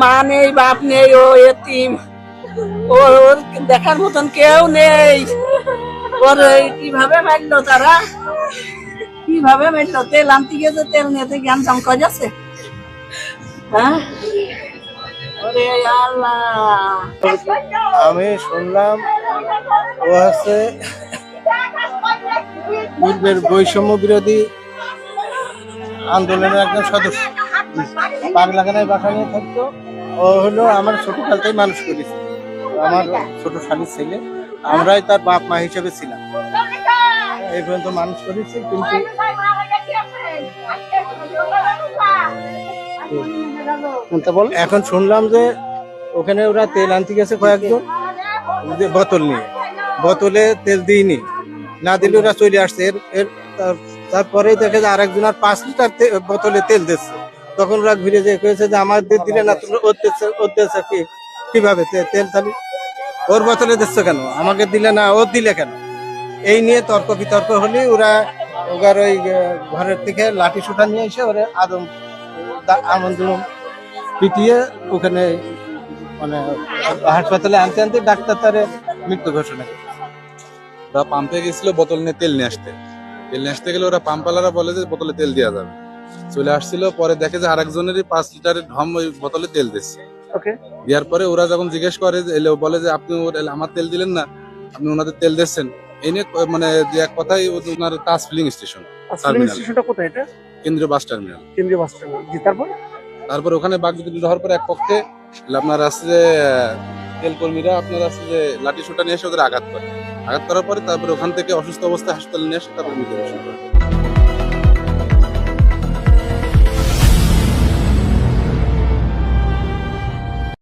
মা নেই, বাপ নেই, ও এতিম, ওর দেখার মতন কেউ নেই। ওর কিভাবে মারলো তারা, কিভাবে মারলো? তেল আনতে গেছে, তেল নিতে জ্ঞান জাম করেছে। হ্যাঁ, ওরে আল্লাহ। আমি শুনলাম ও হচ্ছে পূর্বের বৈষম্য বিরোধী আন্দোলনের একজন সদস্য, পাগলাখানায় বাসা নিয়ে থাকতো। ও হলো আমার ছোটকাল থেকে মানুষ করেছে, আমার ছোট শালীর ছেলে, আমরাই তার বাপ মা হিসেবে ছিলাম। এই পর্যন্ত মানুষ করেছি, কিন্তু এখন শুনলাম যে ওখানে ওরা তেল আনতে গেছে কয়েকজন, বোতল নিয়ে, বোতলে তেল দিইনি, না দিলে ওরা চলে আসছে। তারপরে দেখে যে আরেকজন আর 5 লিটার বোতলে তেল দিচ্ছে। তখন ওরা ঘুরে যে কয়েছে যে আমাদের দিলে না, তুমি ওর দিচ্ছে কিভাবে তেল? তাহলে ওর বোতলে দিচ্ছে কেন, আমাকে দিলে না, ওর দিলে কেন? এই নিয়ে তর্ক বিতর্ক হলে ওর ওই ঘরের থেকে লাঠি সুটা নিয়ে এসে ওরা আনন্দ পিটিয়ে ওখানে মানে হাসপাতালে আনতে আনতে ডাক্তার তারে মৃত্যু ঘোষণা করে। ওরা পাম্পে গেছিল বোতল নিয়ে তেল নিয়ে আসতে গেলে ওরা পাম্পওয়ালারা বলে যে বোতলে তেল দেওয়া যাবে। চলে আসছিল, পরে দেখে যে আরেকজনেরই 5 লিটারের ঢম ওই বোতলে তেল দিচ্ছে। দেওয়ার পরে ওরা যখন জিজ্ঞেস করে, বলে যে আপনি আমার তেল দিলেন না, আপনি ওনাদের তেল দিচ্ছেন। এই নিয়ে মানে যে এক কথাই ওনার তাজ ফিলিং স্টেশন, কেন্দ্রীয় বাস টার্মিনাল। তারপর ওখানে বাগবিতণ্ডা হওয়ার পর এক পক্ষে আপনার আছে যে তেল কর্মীরা আপনার আছে যে লাঠি সোটা নিয়ে এসে ওদের আঘাত করার পরে তারপরে ওখান থেকে অসুস্থ অবস্থায় হাসপাতালে নিয়ে এসে তারপর মৃত্যু ঘোষণা করে।